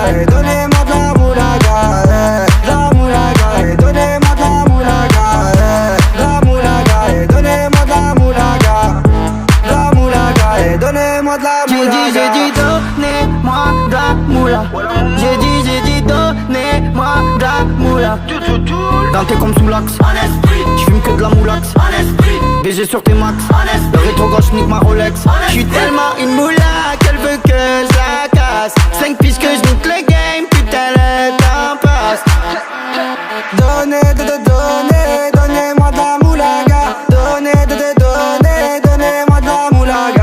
et donnez-moi de la moulaga, la moulaga et donnez-moi de la moulaga, la moulaga et donnez-moi de la moulaga, la moulaga et donnez-moi de la moulaga. J'ai dit donnez-moi de la moula. J'ai dit donnez-moi de la moula. Danté comme sous l'axe, j'fume que de la moulax. BG sur tes max, le rétro gauche nique ma Rolex. J'suis tellement une moula qu'elle veut que je la casse. 5 pistes que j'nique le game, putain le temps passe. Donnez-moi de la moulaga. Donnez-moi de la moulaga. Donnez-moi de la moulaga.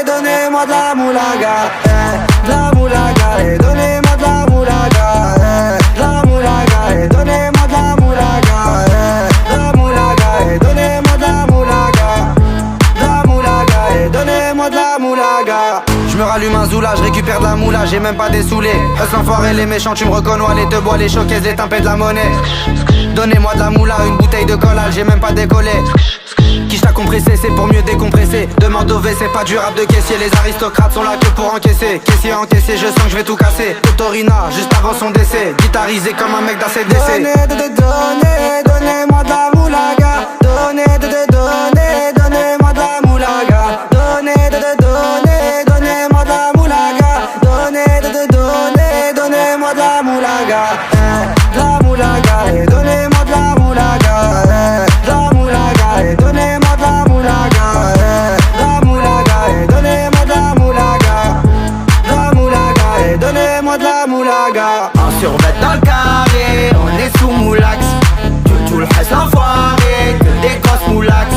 Donnez-moi de la moulaga. De la moulaga et donnez-moi de la moulaga. La moulaga et donnez-moi de la moulaga. La moulaga et donnez-moi de la moulaga. La moulaga et donnez-moi de la moulaga. Je me rallume un zoula, je récupère de la moula, j'ai même pas dessoulé. Sans foirer les méchants, tu me reconnais, les te bois, les choquaises, les timpés de la monnaie. Donnez-moi de la moula, une bouteille de collal, j'ai même pas décollé. Qui t'a compressé, c'est pour mieux décompresser. Demande au V, c'est pas du rap de caissier. Les aristocrates sont là que pour encaisser. Caissier encaissé, je sens que je vais tout casser. Autorina, juste avant son décès. Guitarisé comme un mec d'ACDC. Donnez-moi de la moulaga. Donnez-moi de la moulaga. Donnez-moi de la moulaga. Donnez-moi de la moulaga. La moulaga et donnez-moi de la moulaga. La moulaga et donnez-moi de la moulaga. La moulaga et donnez-moi de la moulaga. La moulaga et donnez-moi de la moulaga. En survêt dans le carré, on est sous moulax. Tout le reste enfoiré, que des grosses moulax.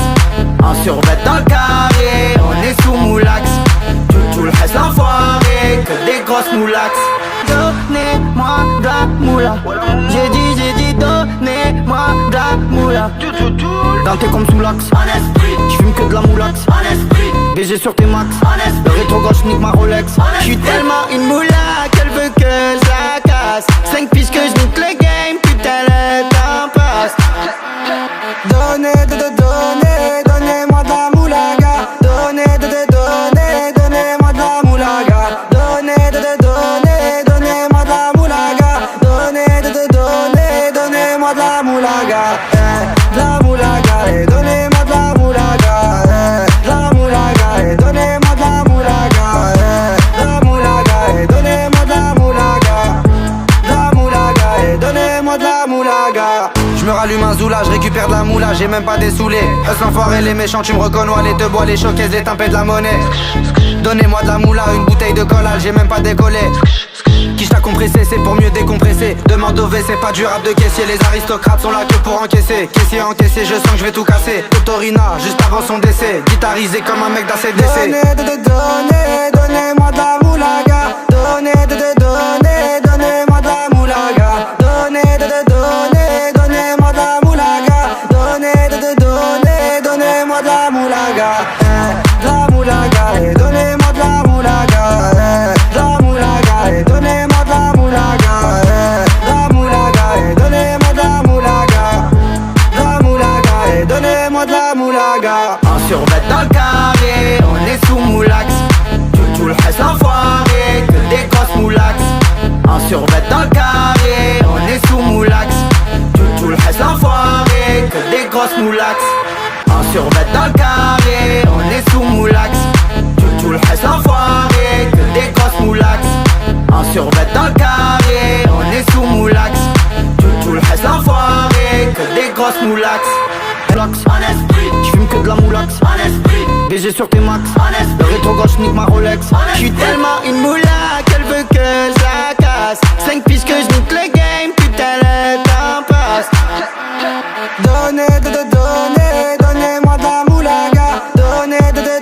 En survêt dans le carré, on est sous moulax. Tout le reste enfoiré, que des grosses moulax. Donnez-moi de la moula. J'ai dit donnez-moi de la moula. Danté comme sous l'axe, j'fume que de la moulax. BG sur tes max, le rétro gauche nique ma Rolex. J'suis tellement une moula qu'elle veut que je la casse. 5 pistes que j'nique le game, putain le temps passe. Donnez-moi de la moulaga. Donnez-moi de la moulaga. Donnez-moi de la moulaga. Donnez-moi de la moulaga. La moulaga et donnez-moi de la moulaga. La moulaga et donnez-moi de la moulaga. La moulaga et donnez-moi de la moulaga. La moulaga et donnez-moi de la moulaga. Je me rallume un zoula, je récupère de la moula, j'ai même pas dessoulé. Sans foirer les méchants, tu me reconnais, les te bois, les choquaises, les timpés de la monnaie. Donnez-moi de la moula, une bouteille de collal, j'ai même pas décollé. Qui t'a compressé, c'est pour mieux décompresser. Demande au V, c'est pas du rap de caissier. Les aristocrates sont là que pour encaisser. Caissier encaissé, je sens que je vais tout casser. Autorina, juste avant son décès. Guitarisé comme un mec d'ACDC. Donnez-moi de la moulaga. Donnez-moi de la moulaga. Donnez-moi de la moulaga. Donnez-moi de la moulaga. La moulaga et donnez-moi de la moulaga. La moulaga et donnez-moi de la moulaga. La moulaga et donnez-moi de la moulaga. La moulaga et donnez-moi de la moulaga. En survêt dans le carré, on est sous moulax. Tout le reste enfoiré, que des grosses moulax. En survêt dans le carré, on est sous moulax. Tout le reste enfoiré, que des grosses moulax. En survêt dans le carré, on est sous moulax. Tout le reste enfoiré, que des grosses moulax. En survêt dans le carré, on est sous moulax. Tout le reste enfoiré, que des grosses moulax. J'fume que de la moulax. BG sur tes max, le rétro gauche nique ma Rolex. J'suis tellement une moula qu'elle veut que je la casse. 5 pistes que j'nique le game, putain le temps passe. Donnez-moi de la moulaga. Donnez-moi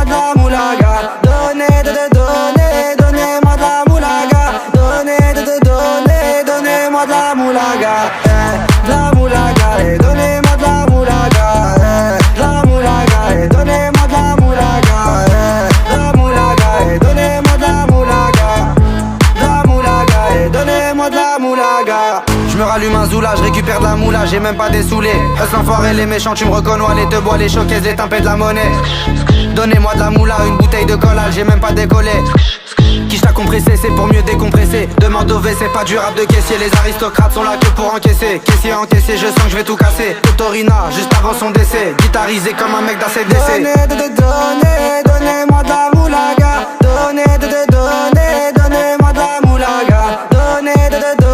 de la moulaga. Donnez-moi de la moulaga. Donnez-moi de la moulaga. La moulaga et donnez-moi de la moulaga. La moulaga et donnez-moi de la moulaga. La moulaga et donnez-moi de la moulaga. La moulaga et donnez-moi de la moulaga. me rallume un zoula, je récupère de la moula, j'ai même pas des saoulés. Hustle enfoiré, les méchants, tu me reconnais, les te bois, les showcases, les tympés de la monnaie. Donnez-moi de la moula, une bouteille de collal, j'ai même pas décollé. Qui t'a compressé, c'est pour mieux décompresser. Demande au WC, pas du rap de caissier. Les aristocrates sont là que pour encaisser. Caissier encaissé, je sens que je vais tout casser. Torina, juste avant son décès. Guitarisé comme un mec d'ACDC. Donnez-moi de la moulaga. Donnez-moi de la moulaga. Donnez-moi de la moulaga.